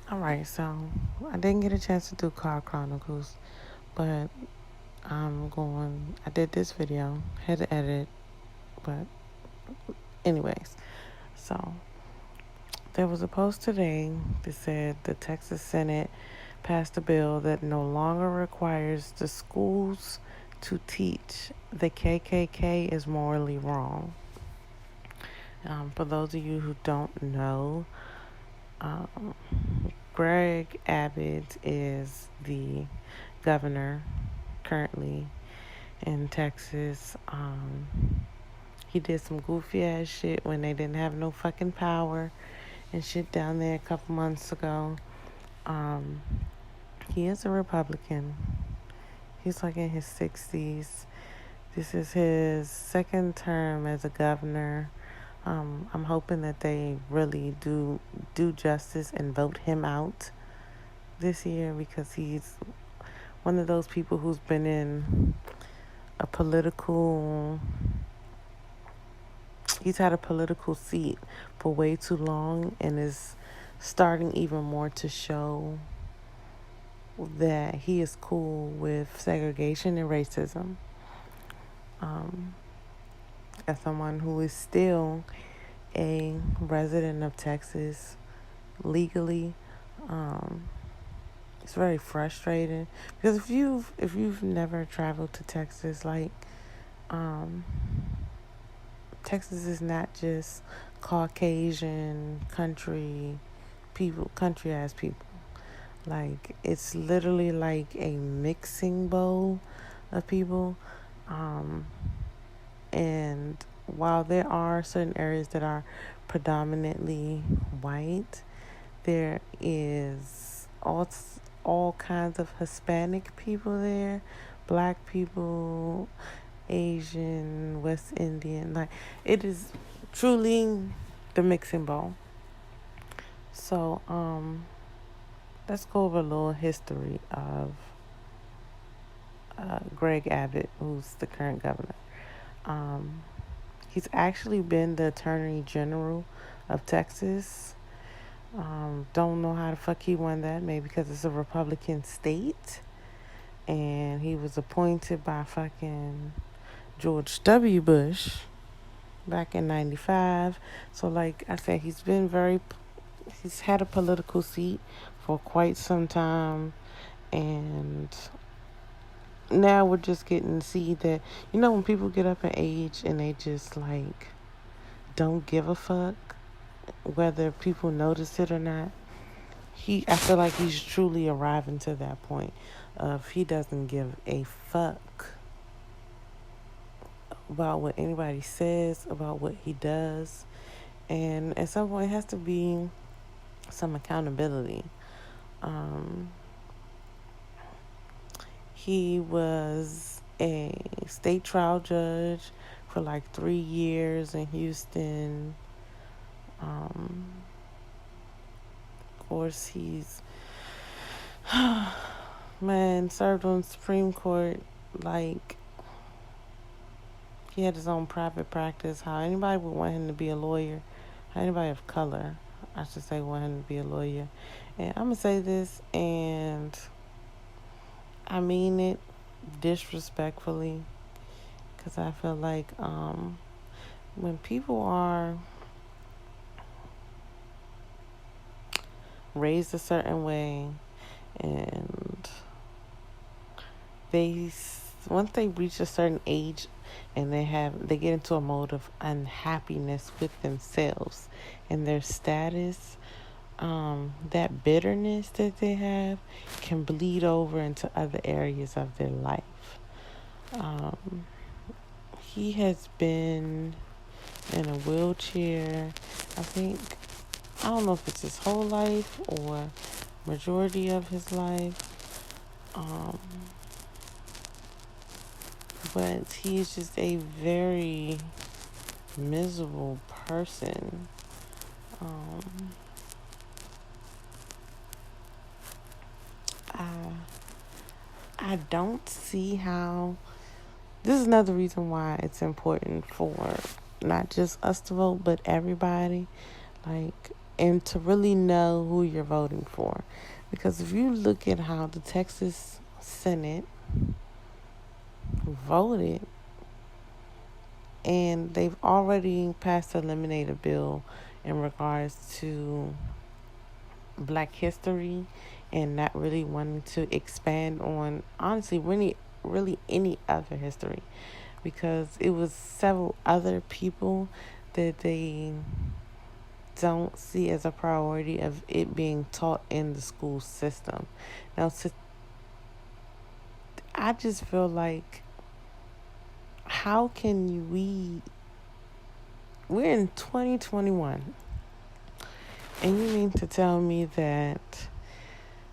Alright, so I didn't get a chance to do Car Chronicles, but I did this video, had to edit, but anyways. So, there was a post today that said the Texas Senate passed a bill that no longer requires the schools to teach the KKK is morally wrong. For those of you who don't know, um, Greg Abbott is the governor currently in Texas. He did some goofy ass shit when they didn't have no fucking power and shit down there a couple months ago. He is a Republican. He's like in his 60s. This is his second term as a governor. I'm hoping that they really do justice and vote him out this year, because he's one of those people who's been in a political he's had a political seat for way too long, and is starting even more to show that he is cool with segregation and racism. As someone who is still a resident of Texas legally, it's very frustrating, because if you've never traveled to Texas, like, Texas is not just Caucasian country ass people. Like, it's literally like a mixing bowl of people. And while there are certain areas that are predominantly white, there is all kinds of Hispanic people there, black people, Asian, West Indian. Like, it is truly the mixing bowl. So, let's go over a little history of Greg Abbott, who's the current governor. He's actually been the Attorney General of Texas. Don't know how the fuck he won that. Maybe because it's a Republican state. And he was appointed by fucking George W. Bush back in 95. So, like I said, he's had a political seat for quite some time. And now we're just getting to see that, when people get up in age and they just, like, don't give a fuck whether people notice it or not. I feel like he's truly arriving to that point of he doesn't give a fuck about what anybody says, about what he does. And at some point, it has to be some accountability. He was a state trial judge for like 3 years in Houston. Of course, he's served on the Supreme Court. Like, he had his own private practice. How anybody would want him to be a lawyer, how anybody of color, I should say, want him to be a lawyer. And I'm gonna say this, and I mean it disrespectfully, because I feel like when people are raised a certain way, and once they reach a certain age and they get into a mode of unhappiness with themselves and their status, that bitterness that they have can bleed over into other areas of their life. He has been in a wheelchair, I don't know if it's his whole life or majority of his life. But he's just a very miserable person. I don't see how. This is another reason why it's important for not just us to vote, but everybody. Like, and to really know who you're voting for. Because if you look at how the Texas Senate voted, and they've already passed a eliminated bill in regards to Black history and not really wanting to expand on, honestly, really any other history, because it was several other people that they don't see as a priority of it being taught in the school system. Now, I just feel like, how can we're in 2021, and you mean to tell me that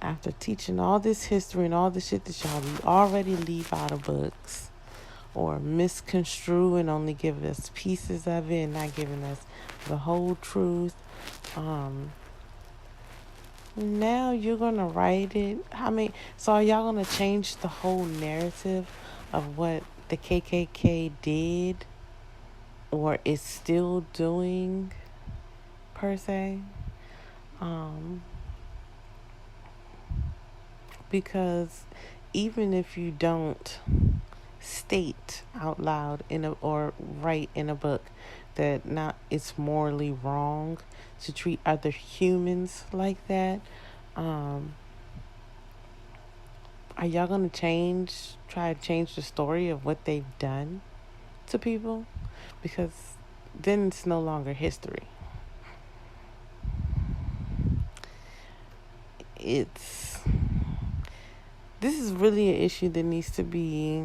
after teaching all this history and all the shit that y'all already leave out of books or misconstrue and only give us pieces of it and not giving us the whole truth, now you're gonna write it? So are y'all gonna change the whole narrative of what the KKK did or is still doing, per se? Because even if you don't state out loud or write in a book that not it's morally wrong to treat other humans like that, are y'all gonna try to change the story of what they've done to people? Because then it's no longer history. This is really an issue that needs to be,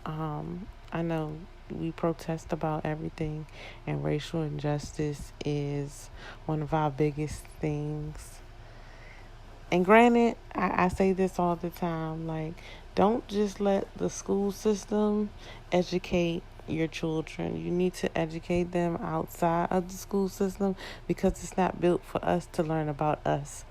I know we protest about everything, and racial injustice is one of our biggest things. And granted, I say this all the time, like, don't just let the school system educate your children. You need to educate them outside of the school system, because it's not built for us to learn about us.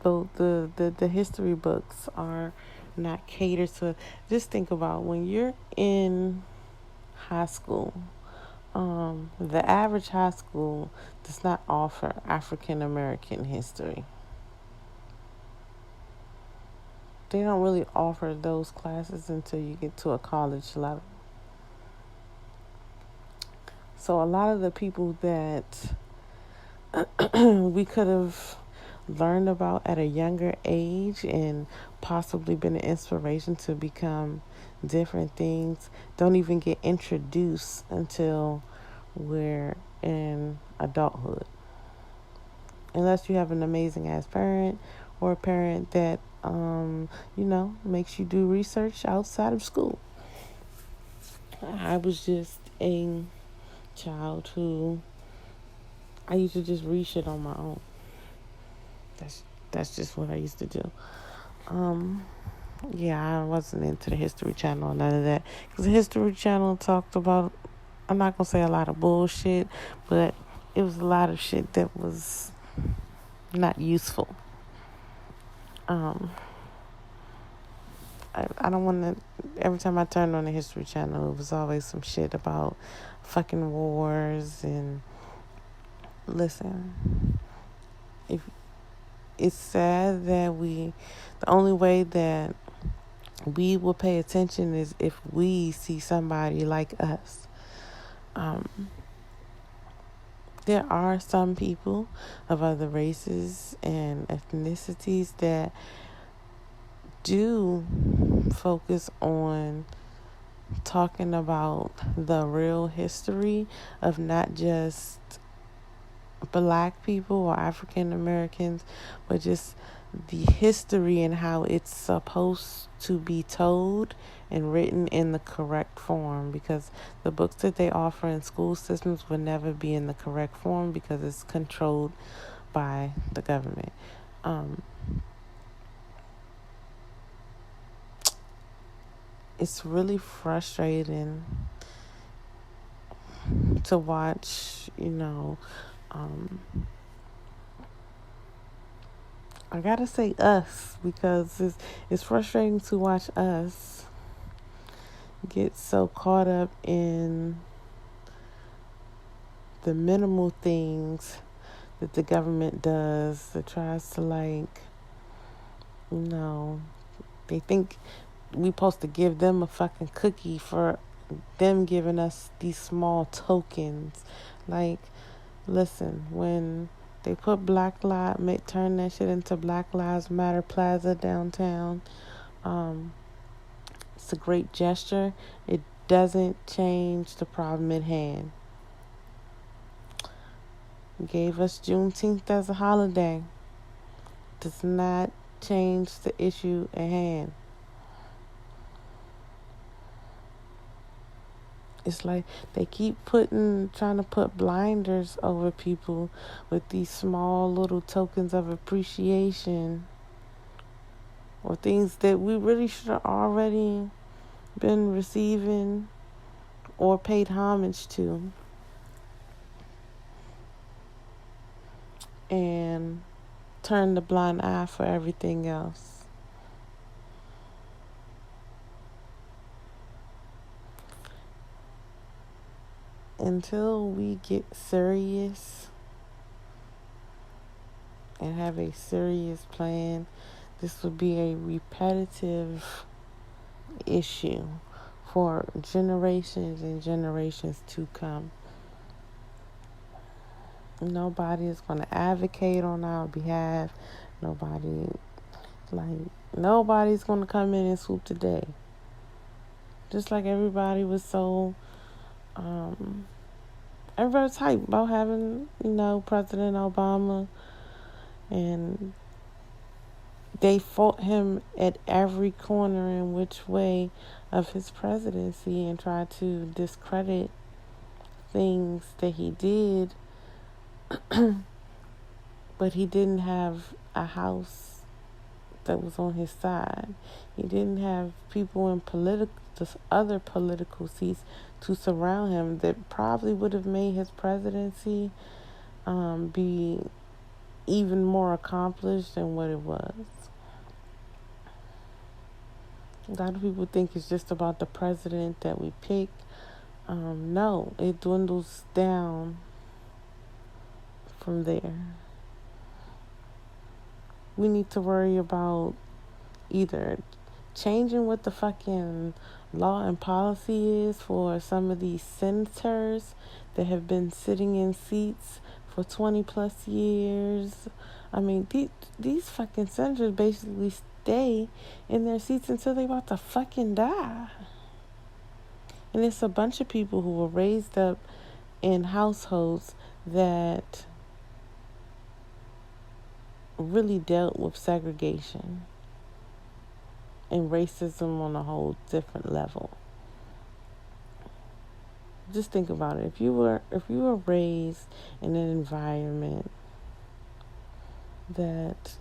The history books are not catered to. Just think about when you're in high school. The average high school does not offer African American history. They don't really offer those classes until you get to a college level. So a lot of the people that we could have learned about at a younger age and possibly been an inspiration to become different things don't even get introduced until we're in adulthood. Unless you have an amazing ass parent or a parent that, makes you do research outside of school. I was just a child who I used to just read shit on my own. That's just what I used to do. I wasn't into the History Channel or none of that, because the History Channel talked about, I'm not gonna say a lot of bullshit, but it was a lot of shit that was not useful. I don't want to. Every time I turned on the History Channel, it was always some shit about fucking wars. And listen, if it's sad that the only way that we will pay attention is if we see somebody like us. There are some people of other races and ethnicities that do focus on talking about the real history of not just Black people or African Americans, but just the history and how it's supposed to be told and written in the correct form, because the books that they offer in school systems will never be in the correct form because it's controlled by the government. It's really frustrating to watch, I gotta say us, because it's frustrating to watch us get so caught up in the minimal things that the government does that tries to, like, you know, they think we supposed to give them a fucking cookie for them giving us these small tokens. Like, listen, when they put turn that shit into Black Lives Matter Plaza downtown, it's a great gesture. It doesn't change the problem at hand. Gave us Juneteenth as a holiday. Does not change the issue at hand. It's like they keep trying to put blinders over people with these small little tokens of appreciation or things that we really should have already been receiving or paid homage to. And turn the blind eye for everything else. Until we get serious and have a serious plan, this would be a repetitive issue for generations and generations to come. Nobody is going to advocate on our behalf. Nobody's going to come in and swoop the day. Just like everybody was so, everybody's hyped about having, President Obama, and they fought him at every corner in which way of his presidency and tried to discredit things that he did. But he didn't have a house that was on his side. He didn't have people in other political seats to surround him that probably would have made his presidency be even more accomplished than what it was. A lot of people think it's just about the president that we pick. No, it dwindles down from there. We need to worry about either changing what the fucking law and policy is for some of these senators that have been sitting in seats for 20 plus years. I mean, these fucking senators basically stay in their seats until they about to fucking die. And it's a bunch of people who were raised up in households that really dealt with segregation and racism on a whole different level. Just think about it. If you were raised in an environment that,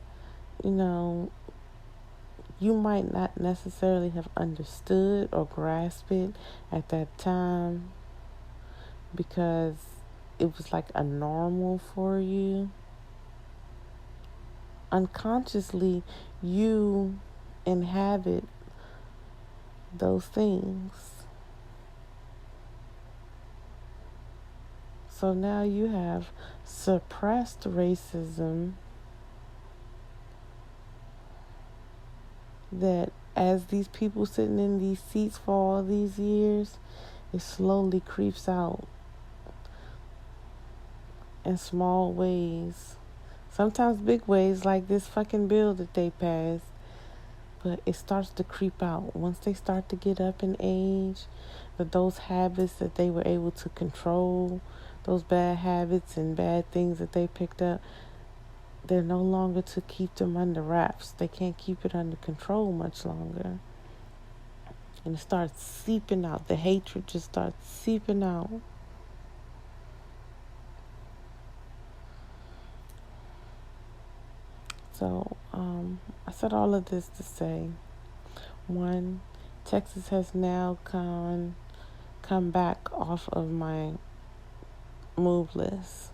you might not necessarily have understood or grasped it at that time because it was like a normal for you, unconsciously you inhabit those things. So now you have suppressed racism that as these people sitting in these seats for all these years, it slowly creeps out in small ways. Sometimes big ways like this fucking bill that they passed. But it starts to creep out. Once they start to get up in age, that those habits that they were able to control, those bad habits and bad things that they picked up, they're no longer to keep them under wraps. They can't keep it under control much longer. And it starts seeping out. The hatred just starts seeping out. So, I said all of this to say, one, Texas has now come back off of my move list.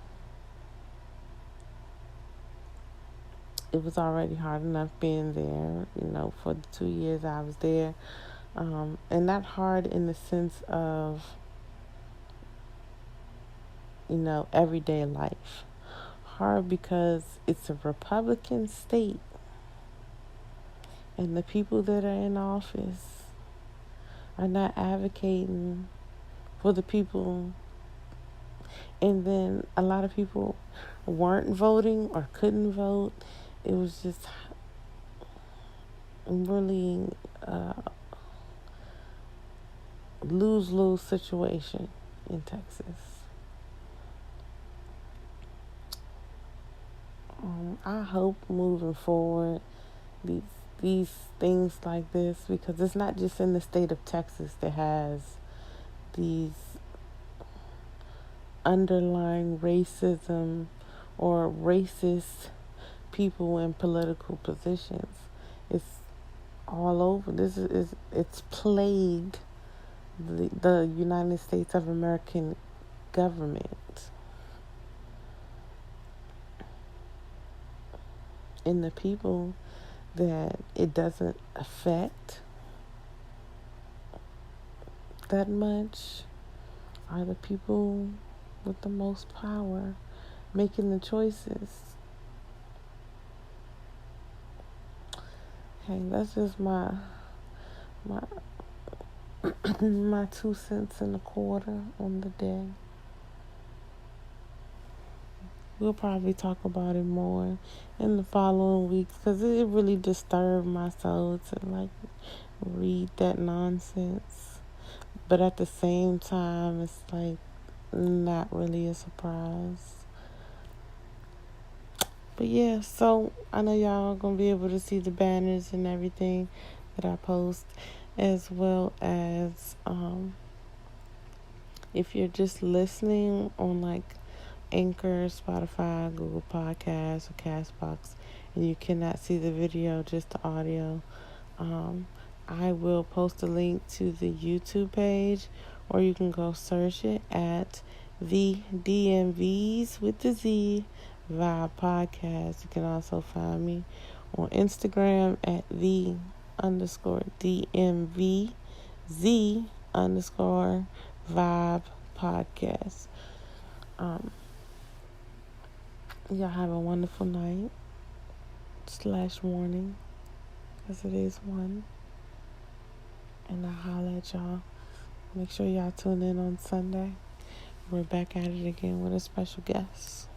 It was already hard enough being there, for the 2 years I was there. And not hard in the sense of everyday life. Hard because it's a Republican state, and the people that are in office are not advocating for the people. And then a lot of people weren't voting or couldn't vote. It was just really lose-lose situation in Texas. I hope moving forward these things like this, because it's not just in the state of Texas that has these underlying racism or racist people in political positions. It's all over. It's plagued the United States of American government. And the people that it doesn't affect that much are the people with the most power making the choices. Hey, that's just my my 2 cents and a quarter on the day. We'll probably talk about it more in the following weeks, because it really disturbed my soul to read that nonsense. But at the same time, it's not really a surprise. But yeah, so I know y'all are going to be able to see the banners and everything that I post, as well as if you're just listening on Anchor, Spotify, Google Podcasts, or Castbox, and you cannot see the video, just the audio, I will post a link to the YouTube page, or you can go search it at the DMVs with the Z Vibe Podcast. You can also find me on Instagram at the_DMVZ_Vibe Podcast. Y'all have a wonderful night / morning, because it is one. And I'll holler at y'all. Make sure y'all tune in on Sunday. We're back at it again with a special guest.